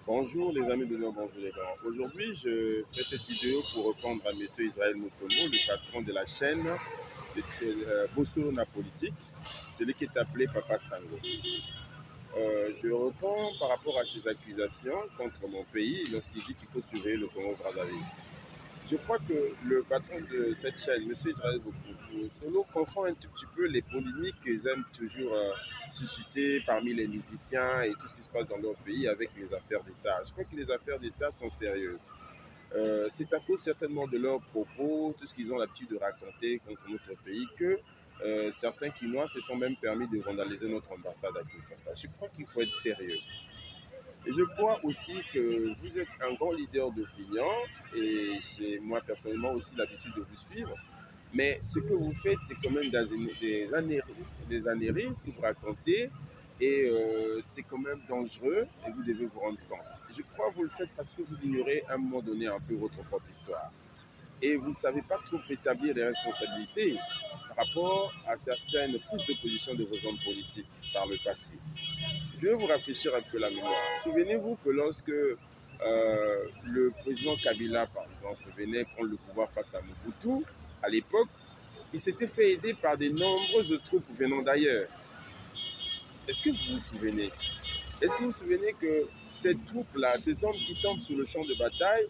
Bonjour les amis de bonjour les grands. Aujourd'hui, je fais cette vidéo pour répondre à M. Israël Mutombo, le patron de la chaîne Bossona Politique, celui qui est appelé Papa Sango. Je réponds par rapport à ses accusations contre mon pays lorsqu'il dit qu'il faut surveiller le Congo-Brazzaville. Je crois que le patron de cette chaîne, M. Israël Solo, confond un tout petit peu les polémiques qu'ils aiment toujours susciter parmi les musiciens et tout ce qui se passe dans leur pays avec les affaires d'État. Je crois que les affaires d'État sont sérieuses. C'est à cause certainement de leurs propos, tout ce qu'ils ont l'habitude de raconter contre notre pays, que certains Quinois se sont même permis de vandaliser notre ambassade à Kinshasa. Je crois qu'il faut être sérieux. Et je crois aussi que vous êtes un grand leader d'opinion et j'ai moi personnellement aussi l'habitude de vous suivre. Mais ce que vous faites, c'est quand même des anérismes que vous racontez et c'est quand même dangereux et vous devez vous rendre compte. Je crois que vous le faites parce que vous ignorez à un moment donné un peu votre propre histoire et vous ne savez pas trop établir les responsabilités par rapport à certaines prises de position de vos hommes politiques par le passé. Je vais vous rafraîchir un peu la mémoire. Souvenez-vous que lorsque le président Kabila, par exemple, venait prendre le pouvoir face à Mobutu, à l'époque, il s'était fait aider par de nombreuses troupes venant d'ailleurs. Est-ce que vous vous souvenez? Est-ce que vous vous souvenez que ces troupes-là, ces hommes qui tombent sur le champ de bataille,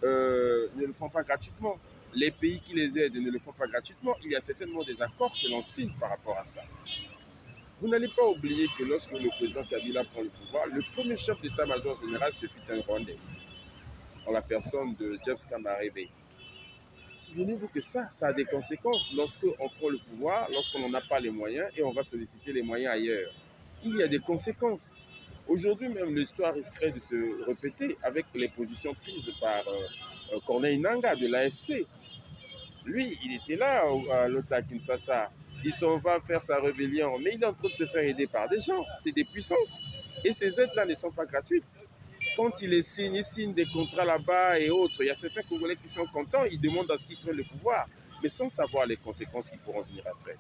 ne le font pas gratuitement? Les pays qui les aident ne le font pas gratuitement. Il y a certainement des accords que l'on signe par rapport à ça. Vous n'allez pas oublier que lorsque le président Kabila prend le pouvoir, le premier chef d'état-major général, ce fut un Rwandais, en la personne de James Kabarebe. Souvenez-vous que ça a des conséquences lorsqu'on prend le pouvoir, lorsqu'on n'en a pas les moyens et on va solliciter les moyens ailleurs. Il y a des conséquences. Aujourd'hui même, l'histoire risquerait de se répéter avec les positions prises par Corneille Nangaa de l'AFC. Lui, il était là, à l'autre à Kinshasa. Il s'en va faire sa rébellion, mais il est en train de se faire aider par des gens. C'est des puissances. Et ces aides-là ne sont pas gratuites. Quand il signe des contrats là-bas et autres, il y a certains Congolais qui sont contents, ils demandent à ce qu'ils prennent le pouvoir, mais sans savoir les conséquences qui pourront venir après.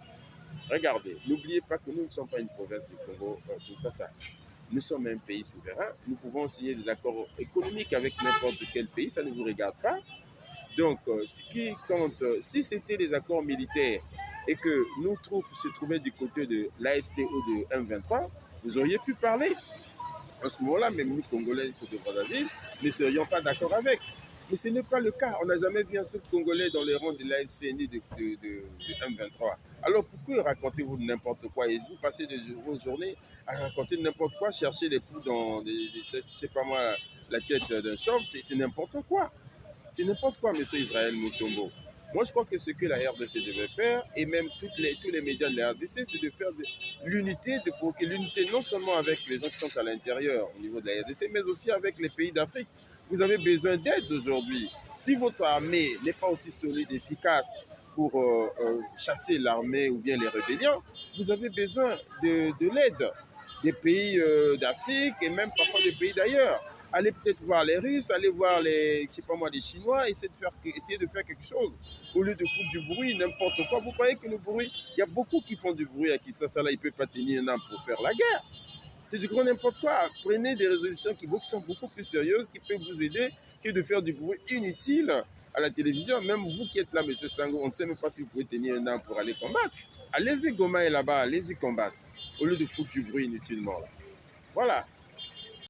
Regardez, n'oubliez pas que nous ne sommes pas une province du Congo, Kinshasa. Nous sommes un pays souverain. Nous pouvons signer des accords économiques avec n'importe quel pays, ça ne vous regarde pas. Donc, ce qui compte, si c'était des accords militaires et que nos troupes se trouvaient du côté de l'AFC ou de M23, vous auriez pu parler. À ce moment-là, même nous, Congolais de Brazzaville, ne serions pas d'accord avec. Mais ce n'est pas le cas. On n'a jamais vu un seul Congolais dans les rangs de l'AFC ni de M23. Alors pourquoi racontez-vous n'importe quoi et vous passez vos journées à raconter n'importe quoi, chercher les poux dans, je sais pas moi, la tête d'un chauve, c'est n'importe quoi. C'est n'importe quoi, M. Israël Mutombo. Moi, je crois que ce que la RDC devait faire, et même tous les médias de la RDC, c'est de faire l'unité, de provoquer l'unité non seulement avec les gens qui sont à l'intérieur au niveau de la RDC, mais aussi avec les pays d'Afrique. Vous avez besoin d'aide aujourd'hui. Si votre armée n'est pas aussi solide et efficace pour chasser l'armée ou bien les rébellions, vous avez besoin de l'aide des pays d'Afrique et même parfois des pays d'ailleurs. Allez peut-être voir les Russes, allez voir les, je sais pas moi, les Chinois, essayer de faire quelque chose. Au lieu de foutre du bruit, n'importe quoi. Vous croyez que le bruit, il y a beaucoup qui font du bruit à Kinshasa, là, ils ne peuvent pas tenir un an pour faire la guerre. C'est du grand n'importe quoi. Prenez des résolutions qui sont beaucoup plus sérieuses, qui peuvent vous aider que de faire du bruit inutile à la télévision. Même vous qui êtes là, M. Sango, on ne sait même pas si vous pouvez tenir un an pour aller combattre. Allez-y, Goma est là-bas, allez-y combattre. Au lieu de foutre du bruit inutilement. Là. Voilà.